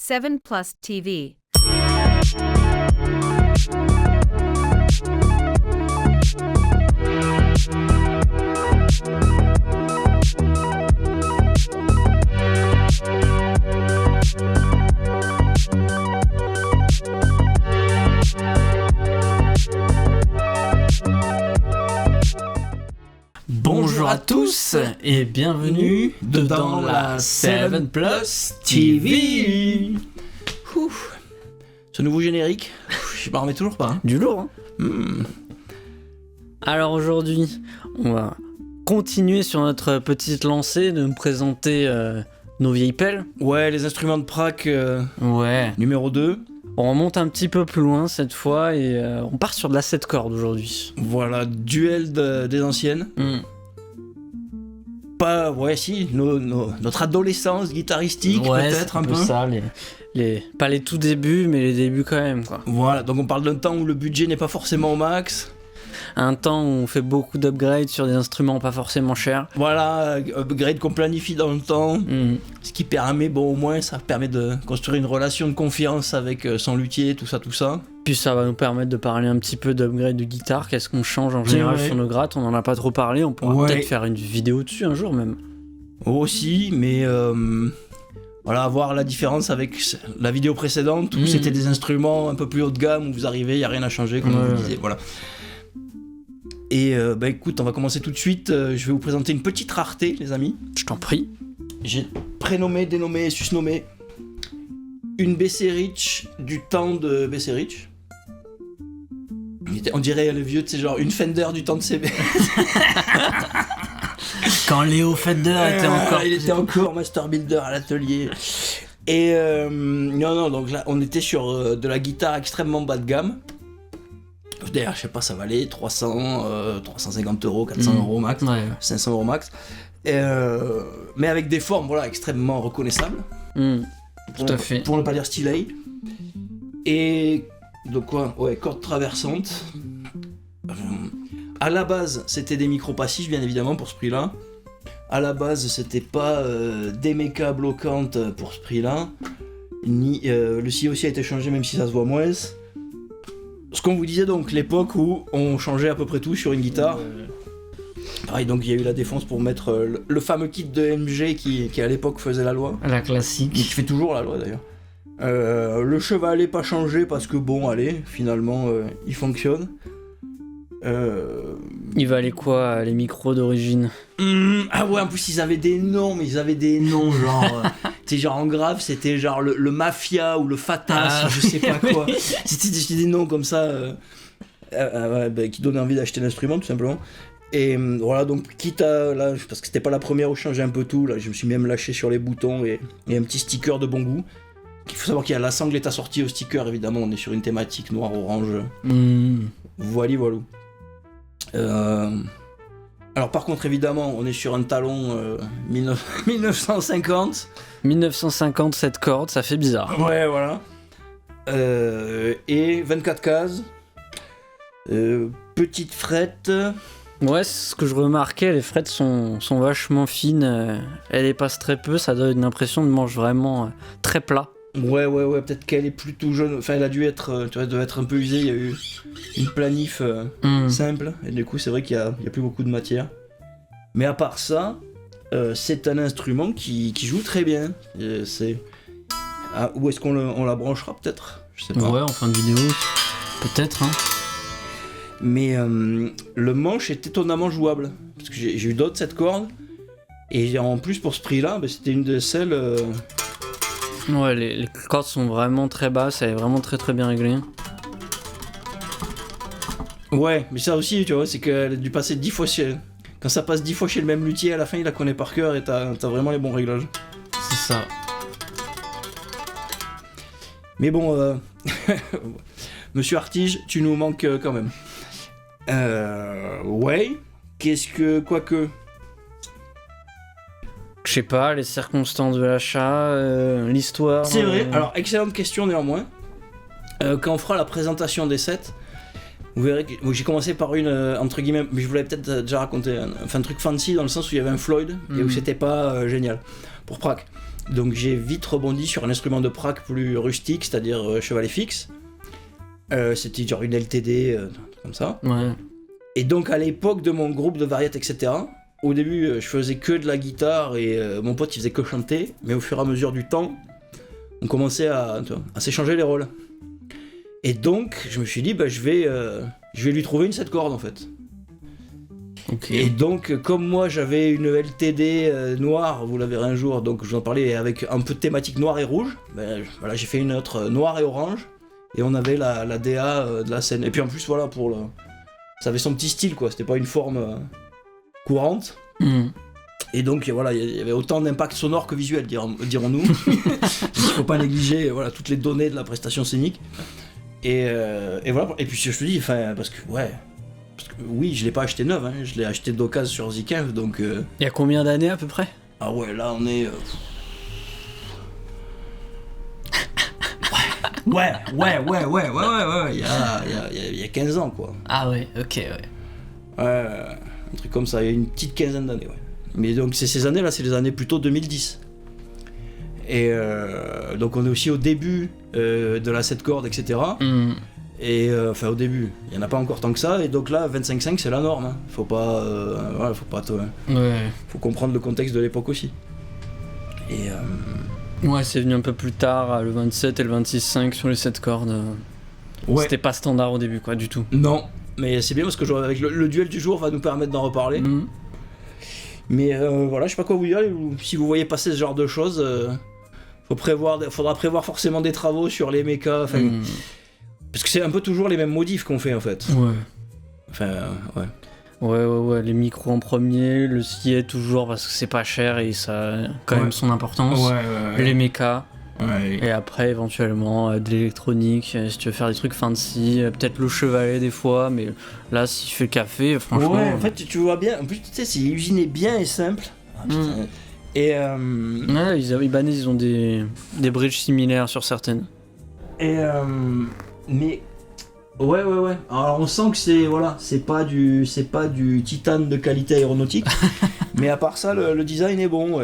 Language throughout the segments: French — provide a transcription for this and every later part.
7plus TV. Bonjour à tous et bienvenue dans la 7plus TV. Ce nouveau générique, je m'en remets toujours pas. Hein. Du lourd, hein. Alors aujourd'hui, on va continuer sur notre petite lancée de nous présenter nos vieilles pelles. Ouais, les instruments de Prague Ouais. numéro 2. On remonte un petit peu plus loin cette fois et on part sur de la 7 cordes aujourd'hui. Voilà, duel des anciennes. Pas, ouais, si, notre adolescence guitaristique, Ouais, peut-être c'est un peu. ça, pas les tout débuts, mais les débuts quand même, quoi. Voilà, donc on parle d'un temps où le budget n'est pas forcément au max. Un temps où on fait beaucoup d'upgrades sur des instruments pas forcément chers. Voilà, upgrade qu'on planifie dans le temps. Ce qui permet, bon, au moins, ça permet de construire une relation de confiance avec son luthier, tout ça. Puis ça va nous permettre de parler un petit peu d'upgrade de guitare, qu'est-ce qu'on change en général sur nos grattes, on en a pas trop parlé, on pourra peut-être faire une vidéo dessus un jour même. Aussi, mais voilà, voir la différence avec la vidéo précédente où c'était des instruments un peu plus haut de gamme, où vous arrivez, il n'y a rien à changer, comme on vous disait, voilà. Et bah écoute, on va commencer tout de suite, je vais vous présenter une petite rareté, les amis. Je t'en prie. J'ai prénommé, dénommé, susnommé une BC Rich du temps de BC Rich. On dirait le vieux, tu sais, genre une Fender du temps de CB. Quand Léo Fender il était encore Master Builder à l'atelier. Et non, donc là, on était sur de la guitare extrêmement bas de gamme. D'ailleurs, je sais pas, ça valait 300, 350 euros, 400 euros max, 500 euros max. Mais avec des formes, voilà, extrêmement reconnaissables. Tout à fait. Pour ne pas dire stylé. Et donc quoi, ouais, cordes traversantes. À la base, c'était des micros passifs, bien évidemment, pour ce prix-là. À la base, c'était pas des mécas bloquantes pour ce prix-là. Ni le scie aussi a été changé, même si ça se voit moins. Ce qu'on vous disait donc, l'époque où on changeait à peu près tout sur une guitare. Pareil, donc il y a eu la défense pour mettre le fameux kit de MG qui à l'époque faisait la loi. La classique. Qui fait toujours la loi d'ailleurs. Le chevalet pas changé parce que bon, allez, finalement il fonctionne. Il valait quoi les micros d'origine? Ah ouais, en plus ils avaient des noms, mais ils avaient des noms genre... tu sais, genre en grave, c'était genre le Mafia ou le Fatas, je sais pas quoi. C'était des noms comme ça qui donnaient envie d'acheter l'instrument tout simplement. Et voilà, donc quitte à... Là, parce que c'était pas la première où je changeais un peu tout, là je me suis même lâché sur les boutons et un petit sticker de bon goût. Il faut savoir qu'il y a la sangle est assortie au sticker, évidemment, on est sur une thématique noir-orange. Voilà. Alors par contre, évidemment, on est sur un talon 1950. 1950, cette corde, ça fait bizarre. Ouais, voilà. Et 24 cases. Petite frette. Ouais, c'est ce que je remarquais, les frettes sont vachement fines, elle épasse très peu, ça donne une impression de manche vraiment très plat. Ouais, peut-être qu'elle est plutôt jeune, enfin elle a dû être, tu vois, doit être un peu usée, il y a eu une planif simple, et du coup c'est vrai qu'il y a plus beaucoup de matière. Mais à part ça, c'est un instrument qui joue très bien. Où est-ce qu'on la branchera peut-être? Je sais pas. Ouais, en fin de vidéo, peut-être, hein. Mais le manche est étonnamment jouable, parce que j'ai eu d'autres cette corde, et en plus pour ce prix-là, c'était une de celles... Ouais, les cordes sont vraiment très basses, elle est vraiment très très bien réglée. Ouais, mais ça aussi, tu vois, c'est qu'elle a dû passer 10 fois chez... Quand ça passe 10 fois chez le même luthier, à la fin il la connaît par cœur et t'as vraiment les bons réglages. C'est ça. Mais bon, Monsieur Artige, tu nous manques quand même. Ouais, quoique... Je sais pas, les circonstances de l'achat, l'histoire... C'est vrai, alors excellente question néanmoins. Quand on fera la présentation des sets, vous verrez que j'ai commencé par une, entre guillemets, mais je vous l'avais peut-être déjà raconté, un truc fancy dans le sens où il y avait un Floyd et où c'était pas génial, pour Prague. Donc j'ai vite rebondi sur un instrument de praque plus rustique, c'est-à-dire chevalet fixe. C'était genre une LTD, comme ça. Ouais. Et donc à l'époque de mon groupe de variétés, etc., au début je faisais que de la guitare et mon pote il faisait que chanter, mais au fur et à mesure du temps, on commençait à s'échanger les rôles. Et donc je me suis dit, je vais lui trouver une 7 cordes en fait. Okay. Et donc comme moi j'avais une LTD noire, vous la verrez un jour, donc je vous en parlais avec un peu de thématique noire et rouge, voilà, j'ai fait une autre noire et orange, et on avait la DA de la scène. Et puis en plus voilà, ça avait son petit style quoi, c'était pas une forme courante. Et donc voilà, il y avait autant d'impact sonore que visuel, dirons-nous. Il faut pas négliger voilà, toutes les données de la prestation scénique. Et voilà, et puis je te dis, parce que oui, je l'ai pas acheté neuf, hein, je l'ai acheté d'occasion sur Zcash, donc... Il y a combien d'années à peu près ? Ah ouais, là on est... Ouais, il y a 15 ans quoi. Ah ouais, ok, ouais. Un truc comme ça, il y a une petite quinzaine d'années, ouais. Mais donc ces années-là, c'est les années plutôt 2010. Et donc on est aussi au début de la 7 cordes, etc. Et au début, il n'y en a pas encore tant que ça, et donc là, 25-5 c'est la norme. Hein. Faut pas faut comprendre le contexte de l'époque aussi. Et ouais, c'est venu un peu plus tard, le 27 et le 26-5 sur les 7 cordes. Ouais. C'était pas standard au début, quoi, du tout. Non, mais c'est bien parce que avec le duel du jour va nous permettre d'en reparler. Mais voilà, je sais pas quoi vous dire, si vous voyez passer ce genre de choses, faudra prévoir forcément des travaux sur les mechas, parce que c'est un peu toujours les mêmes modifs qu'on fait en fait. Ouais. Ouais, les micros en premier, le SIE toujours parce que c'est pas cher et ça a quand même son importance. Ouais. Les mechas. Ouais. Et après éventuellement de l'électronique, si tu veux faire des trucs fancy, peut-être le chevalet des fois, mais là s'il fait le café, franchement... Ouais, en fait tu vois bien, en plus tu sais, c'est usiné bien et simple. Et ouais, Ibanez ils ont des bridges similaires sur certaines. Et mais... Ouais. Alors on sent que c'est pas du titane de qualité aéronautique, mais à part ça, le design est bon.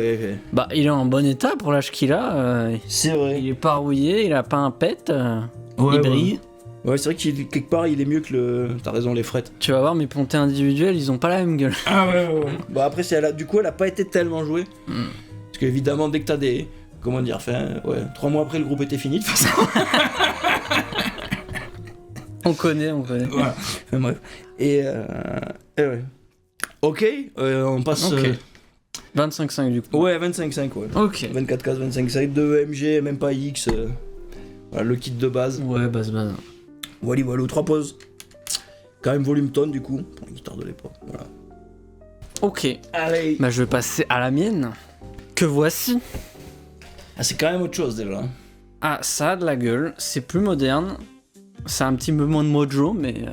Bah, il est en bon état pour l'âge qu'il a. C'est vrai. Il est pas rouillé, il a pas un pet. Il brille. Ouais, c'est vrai qu'il quelque part il est mieux que t'as raison, les frettes. Tu vas voir, mes pontées individuelles, ils ont pas la même gueule. Ah ouais. Bah après, du coup, elle a pas été tellement jouée. Parce qu'évidemment, dès que t'as des... Comment dire, 3 mois après, le groupe était fini de toute façon. On connaît. Ouais. Bref. Et ouais. Ok, on passe... Okay. 25-5 du coup. Ouais, 25-5, ouais. Ok. 24 cases, 25-5, 2 MG, même pas X. Voilà, le kit de base. Ouais, base. Voilà, 3 pauses. Quand même volume tonne du coup, pour une guitare de l'époque. Voilà. Ok. Allez. Bah, je vais passer à la mienne. Que voici. Ah, c'est quand même autre chose déjà. Ah, ça a de la gueule, c'est plus moderne. C'est un petit peu moins de mojo, mais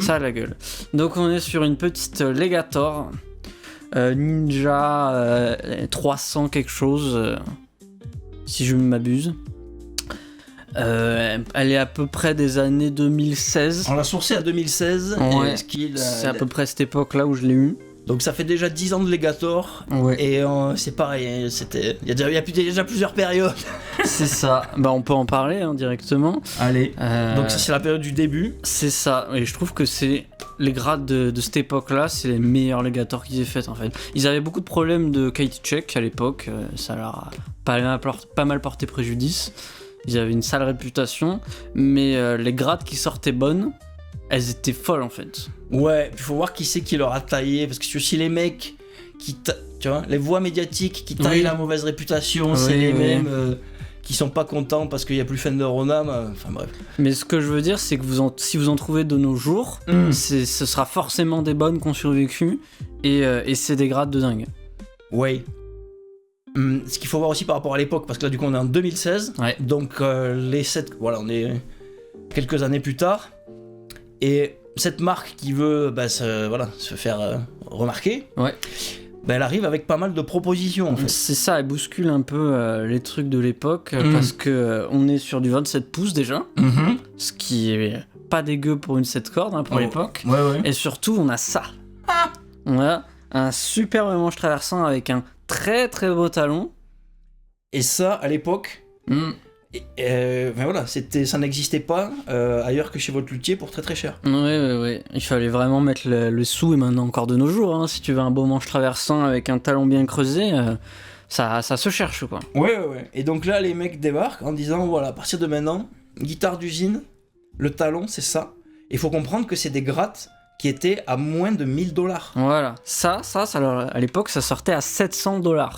ça a la gueule. Donc on est sur une petite Legator Ninja 300 quelque chose, si je ne m'abuse. Elle est à peu près des années 2016. On l'a sourcée à 2016. Ouais, c'est à peu près cette époque-là où je l'ai eu. Donc ça fait déjà 10 ans de Legator, et c'est pareil, il y a déjà plusieurs périodes. C'est ça, bah on peut en parler directement. Allez, donc ça c'est la période du début. C'est ça, et je trouve que c'est les grades de cette époque-là, c'est les meilleurs Legator qu'ils aient fait en fait. Ils avaient beaucoup de problèmes de quality check à l'époque, ça leur a pas mal porté préjudice. Ils avaient une sale réputation, mais les grades qui sortaient bonnes, elles étaient folles en fait. Ouais, il faut voir qui c'est qui leur a taillé, parce que c'est aussi les mecs qui tu vois, les voix médiatiques qui taillent la mauvaise réputation, c'est les mêmes qui sont pas contents parce qu'il y a plus Fender Ronam, enfin bref. Mais ce que je veux dire, c'est que si vous en trouvez de nos jours, ce sera forcément des bonnes qui ont survécu, et c'est des grades de dingue. Ouais. Ce qu'il faut voir aussi par rapport à l'époque, parce que là du coup on est en 2016, donc les 7, voilà, on est quelques années plus tard, et cette marque qui veut se faire remarquer, elle arrive avec pas mal de propositions en fait. C'est ça, elle bouscule un peu les trucs de l'époque, parce que on est sur du 27 pouces déjà, ce qui est pas dégueu pour une 7 cordes pour l'époque, et surtout on a ça. On a un superbe manche traversant avec un très très beau talon, Et ça, à l'époque, voilà, ça n'existait pas ailleurs que chez votre luthier pour très très cher. Ouais. Il fallait vraiment mettre le sou, et maintenant encore de nos jours, hein, si tu veux un beau manche traversant avec un talon bien creusé, ça se cherche, quoi. Ouais. Et donc là, les mecs débarquent en disant, voilà, à partir de maintenant, guitare d'usine, le talon, c'est ça. Il faut comprendre que c'est des grattes qui étaient à moins de 1 000 $. Voilà, ça à l'époque, ça sortait à 700 $.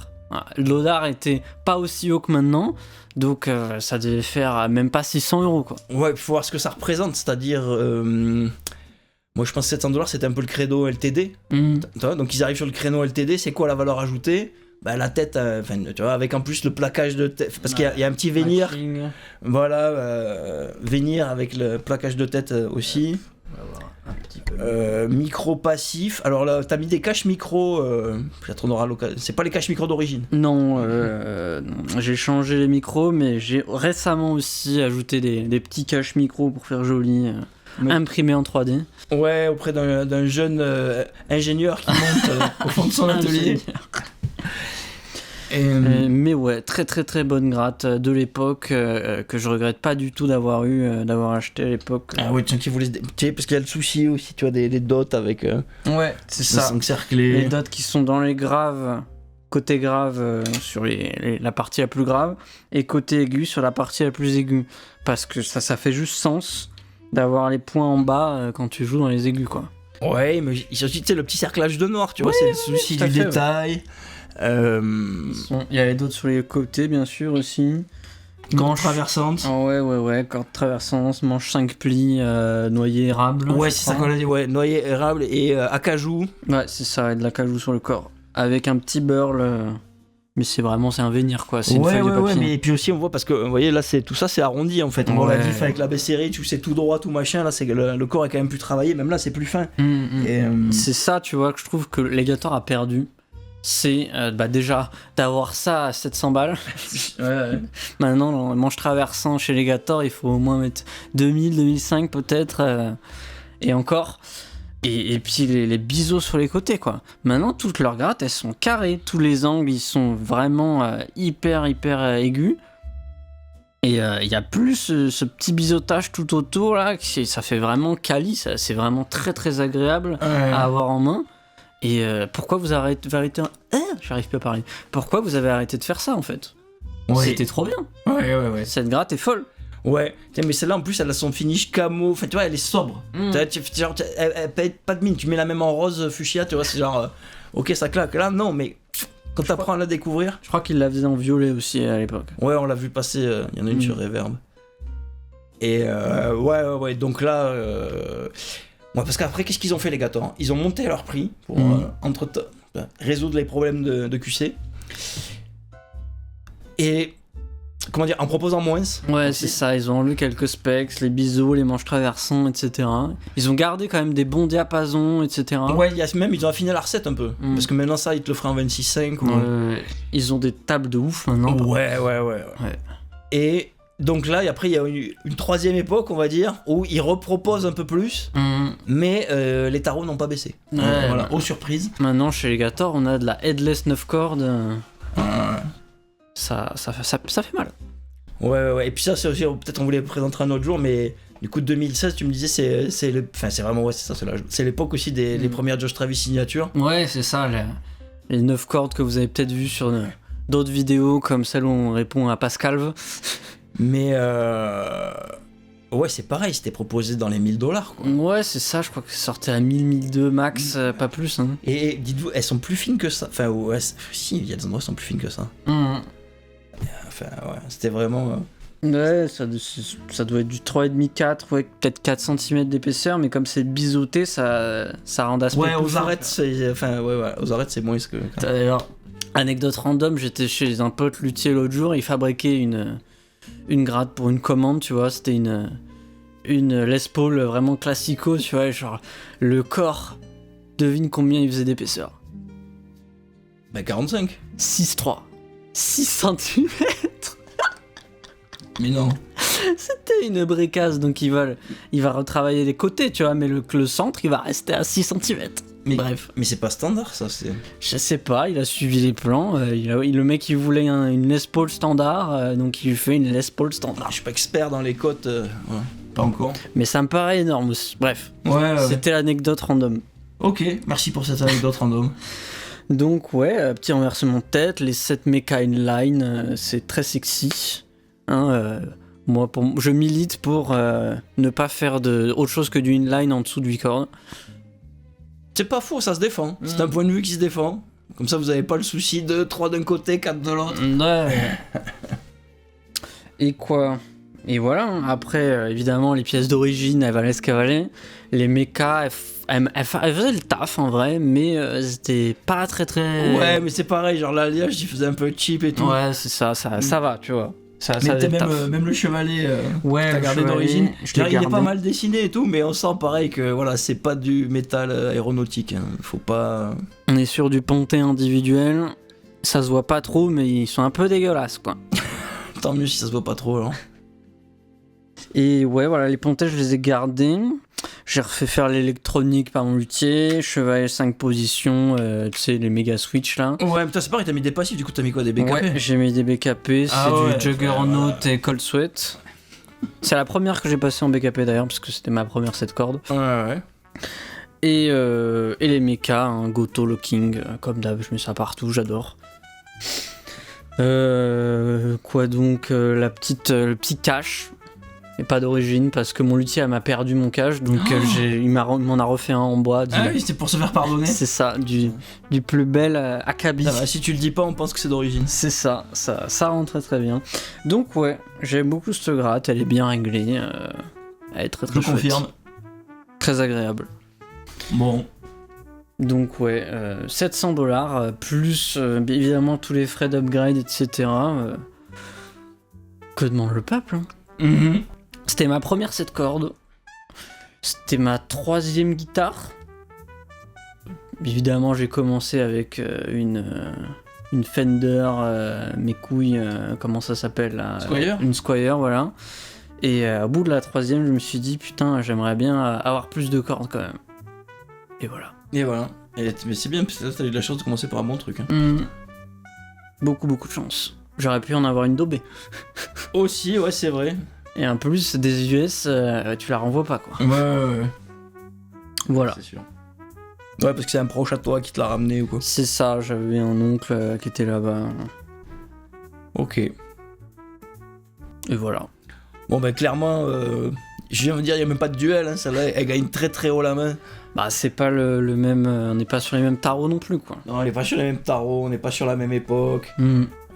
Le dollar était pas aussi haut que maintenant, donc ça devait faire même pas 600 €, quoi. Ouais, il faut voir ce que ça représente, c'est-à-dire... moi, je pense que 700 $, c'était un peu le credo LTD. Donc, ils arrivent sur le créneau LTD, c'est quoi la valeur ajoutée ? La tête, tu vois, avec en plus le plaquage de tête, parce qu'il y a un petit vénir. Voilà, vénir avec le plaquage de tête aussi. Un petit peu. Micro passif. Alors là, t'as mis des caches micro. Peut-être on aura l'occasion. C'est pas les caches micro d'origine. Non, j'ai changé les micros, mais j'ai récemment aussi ajouté des petits caches micro pour faire joli. Imprimé en 3D. Ouais, auprès d'un jeune ingénieur qui monte au fond de son atelier. Mais ouais, très très très bonne gratte de l'époque que je regrette pas du tout d'avoir acheté à l'époque. Ah ouais, tiens, qui voulait parce qu'il y a le souci aussi, tu vois, des dots avec. Ouais, c'est ça. Encerclés. Les dots qui sont dans les graves, côté grave sur la partie la plus grave, et côté aigu sur la partie la plus aiguë. Parce que ça fait juste sens d'avoir les points en bas quand tu joues dans les aigus, quoi. Ouais, mais il y a aussi le petit cerclage de noir, tu vois, c'est le souci du détail. Il y a les dots sur les côtés, bien sûr, aussi. Corde traversante. Ouais, corde traversante, manche 5 plis, noyer érable. Ouais, c'est ça qu'on a dit, ouais, noyer érable et acajou. Ouais, c'est ça, et de l'acajou sur le corps. Avec un petit burl, mais c'est un vénir, quoi. C'est une feuille de papier. Ouais, mais et puis aussi, on voit, parce que, vous voyez, là, tout ça, c'est arrondi, en fait. On voit la diff avec la baie-série, tu sais, tout droit, tout machin, là, le corps est quand même plus travaillé, même là, c'est plus fin. Et, c'est ça, tu vois, que je trouve que Legator a perdu. C'est déjà d'avoir ça à 700 balles. Ouais. Maintenant, le manche traversant chez Legator, il faut au moins mettre 2000, 2005 peut-être, et encore. Et puis les biseaux sur les côtés, quoi. Maintenant, toutes leurs grattes, elles sont carrées. Tous les angles, ils sont vraiment hyper aigus. Et il y a plus ce petit biseautage tout autour, là, ça fait vraiment quali, c'est vraiment très très agréable à avoir en main. Et pourquoi vous avez arrêté... j'arrive plus à parler. Pourquoi vous avez arrêté de faire ça, en fait ? C'était trop bien. Ouais. Cette gratte est folle. Ouais, mais celle-là en plus elle a son finish camo, enfin tu vois elle est sobre. Genre, elle paye pas de mine, tu mets la même en rose fuchsia, tu vois, c'est genre ok ça claque. Là non, mais quand t'apprends à la découvrir. Je crois qu'il la faisait en violet aussi à l'époque. Ouais, on l'a vu passer, il y en a une sur Reverb. Et ouais, donc là. Ouais, parce qu'après qu'est-ce qu'ils ont fait les gâteaux, hein ? Ils ont monté leur prix pour résoudre les problèmes de QC. Et. Comment dire, en proposant moins. Ouais, c'est ça, ils ont enlevé quelques specs, les biseaux, les manches traversants, etc. Ils ont gardé quand même des bons diapasons, etc. Ouais, ils ont affiné la recette un peu. Parce que maintenant, ça, ils te le feraient en 26.5. Ils ont des tables de ouf maintenant. Ouais. Et donc là, après, il y a une troisième époque, on va dire, où ils reproposent un peu plus, mais les tarots n'ont pas baissé. Voilà, aux surprises. Maintenant, chez Legator, on a de la headless 9 cordes. Ça fait mal. Ouais. Et puis ça, c'est aussi, peut-être on voulait présenter un autre jour, mais du coup, 2016, tu me disais, c'est vraiment, ouais, c'est ça, c'est l'époque aussi des premières Josh Travis signatures. Ouais, c'est ça, les 9 cordes que vous avez peut-être vues sur d'autres vidéos, comme celle où on répond à Pascal. Mais ouais, c'est pareil, c'était proposé dans les 1 000 $, quoi. Ouais, c'est ça, je crois que ça sortait à 1000, 1002 max, pas plus. Hein. Et dites-vous, elles sont plus fines que ça. Enfin, ouais, si, il y a des endroits qui sont plus fines que ça. Enfin, ouais, c'était vraiment. Ouais, ça doit être du 3,5, 4, ouais, peut-être 4 cm d'épaisseur, mais comme c'est biseauté, ça rend aspect. Ouais, aux arêtes, aux arêtes, c'est moins que. Alors, anecdote random, j'étais chez un pote luthier l'autre jour, il fabriquait une gratte pour une commande, tu vois, c'était une Les Paul vraiment classico, tu vois, genre le corps, devine combien il faisait d'épaisseur. 45. 6,3. 6 cm. Mais non. C'était une bricasse, donc il va retravailler les côtés, tu vois, mais le centre, il va rester à 6 cm. Bref. Mais c'est pas standard, ça, c'est... Je sais pas, il a suivi les plans. Le mec, il voulait une Les Paul standard, donc il lui fait une Les Paul standard. Je suis pas expert dans les cotes, ouais. Pas encore. Mais ça me paraît énorme aussi. Bref, c'était l'anecdote random. Ok, merci pour cette anecdote random. Donc petit renversement de tête, les 7 mecha inline, c'est très sexy. Moi, je milite pour ne pas faire autre chose que du inline en dessous du 8 cordes. C'est pas faux, ça se défend. C'est un point de vue qui se défend. Comme ça, vous avez pas le souci de 3 d'un côté, 4 de l'autre. Ouais. Et quoi ? Et voilà, après, évidemment, les pièces d'origine, elles valaient ce qu'elles valaient. Les mechas, elles faisaient le taf, en vrai, mais c'était pas très... Ouais, mais c'est pareil, genre l'alliage, il faisait un peu cheap et tout. Ouais, c'est ça va, tu vois. Mais même le chevalet, t'as gardé d'origine. Il est pas mal dessiné et tout, mais on sent pareil que voilà, c'est pas du métal aéronautique. Hein. Faut pas... On est sur du ponté individuel, ça se voit pas trop, mais ils sont un peu dégueulasses, quoi. Tant mieux si ça se voit pas trop, alors. Et voilà, les pontés, je les ai gardés. J'ai refait faire l'électronique par mon luthier, chevalet 5 positions, tu sais, les méga switch là. Ouais, putain, c'est pareil, t'as mis des passifs, du coup t'as mis quoi, des BKP? Ouais, j'ai mis des BKP, c'est du Juggernaut et Cold Sweat. C'est la première que j'ai passée en BKP d'ailleurs, parce que c'était ma première 7 cordes. Ouais. Et les mechas, Goto Locking, comme d'hab, je mets ça partout, j'adore. Quoi donc, le petit cache. Et pas d'origine parce que mon luthier m'a perdu mon cache, donc il m'en a refait un en bois. Oui, c'était pour se faire pardonner. C'est ça, du plus bel acabit. Si tu le dis pas, on pense que c'est d'origine. C'est ça rend très très bien. Donc j'aime beaucoup cette gratte, elle est bien réglée, elle est très très chouette. Je confirme. Très agréable. Bon. Donc 700$, plus évidemment tous les frais d'upgrade, etc. Que demande le peuple, hein. Mm-hmm. C'était ma première 7 cordes. C'était ma 3e guitare. Évidemment, j'ai commencé avec une Fender, mes couilles, comment ça s'appelle là, Squire. Une Squire, voilà. Et au bout de la 3e, je me suis dit, putain, j'aimerais bien avoir plus de cordes quand même. Et voilà. Mais c'est bien, parce que t'as eu de la chance de commencer par un bon truc. Hein. Beaucoup de chance. J'aurais pu en avoir une daubée. Aussi, ouais, c'est vrai. Et en plus, des US, tu la renvoies pas, quoi. Ouais. Voilà. C'est sûr. Ouais, parce que c'est un proche à toi qui te l'a ramené ou quoi. C'est ça, j'avais un oncle qui était là-bas. Ok. Et voilà. Bon, clairement, je viens de dire, il n'y a même pas de duel, hein, celle-là, elle gagne très très haut la main. Bah, c'est pas le même. On n'est pas sur les mêmes tarots non plus, quoi. Non, on n'est pas sur les mêmes tarots, on n'est pas sur la même époque.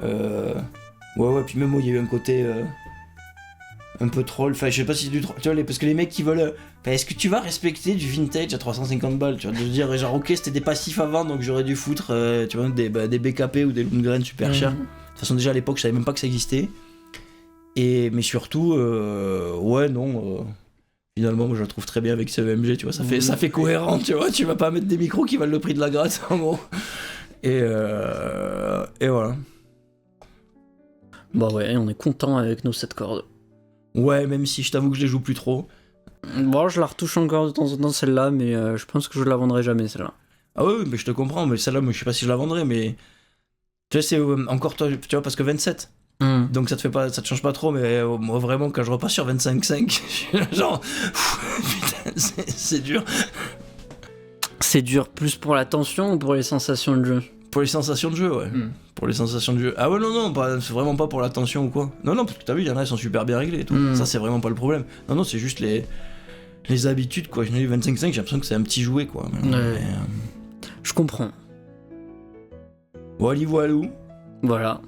Ouais, puis même moi, il y a eu un côté. Un peu troll, enfin je sais pas si c'est du troll, tu vois, parce que les mecs qui veulent... est-ce que tu vas respecter du vintage à 350 balles, tu vois, de dire genre ok c'était des passifs avant donc j'aurais dû foutre tu vois, des BKP ou des Lundgren super chers. De toute façon déjà à l'époque je savais même pas que ça existait. Mais surtout, finalement moi je la trouve très bien avec ce EMG, tu vois, ça fait cohérent, tu vois, tu vas pas mettre des micros qui valent le prix de la gratte en gros. Et voilà. Bah ouais, on est content avec nos 7 cordes. Ouais, même si je t'avoue que je les joue plus trop. Bon, je la retouche encore de temps en temps celle-là, mais je pense que je la vendrai jamais celle-là. Ah oui, mais je te comprends, mais celle-là, moi, je sais pas si je la vendrai, mais... Tu vois, c'est encore toi, tu vois, parce que 27. Donc ça te change pas trop, mais moi vraiment, quand je repasse sur 25,5, je suis genre... putain, c'est dur. C'est dur plus pour la tension ou pour les sensations de jeu ? Pour les sensations de jeu, ouais. Pour les sensations de jeu. Ah ouais, non, c'est vraiment pas pour la tension ou quoi. Non, parce que t'as vu, il y en a, ils sont super bien réglés et tout. Ça, c'est vraiment pas le problème. Non, c'est juste les habitudes, quoi. Je n'ai eu 25,5, j'ai l'impression que c'est un petit jouet, quoi. Je comprends. Voilou. Voilà.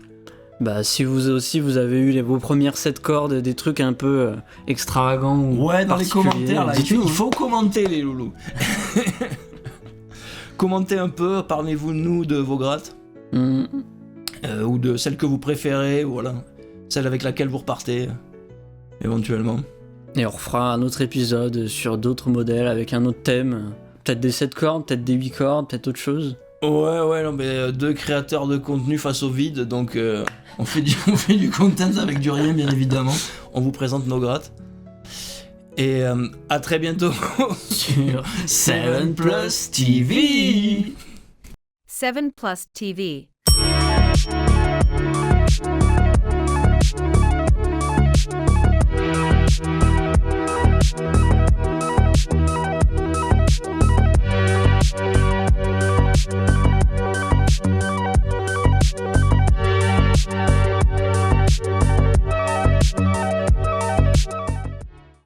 Bah, si vous aussi, vous avez eu vos premières 7 cordes, des trucs un peu extravagants ou ouais, dans les commentaires, là. Il faut commenter, les loulous. Commentez un peu, parlez-vous de vos grattes. Ou de celle que vous préférez, voilà. Celle avec laquelle vous repartez, éventuellement. Et on refera un autre épisode sur d'autres modèles avec un autre thème. Peut-être des 7 cordes, peut-être des 8 cordes, peut-être autre chose. Ouais, non, mais 2 créateurs de contenu face au vide, donc on fait du content avec du rien, bien évidemment. On vous présente nos grattes. Et à très bientôt sur 7 Plus TV. 7 Plus TV.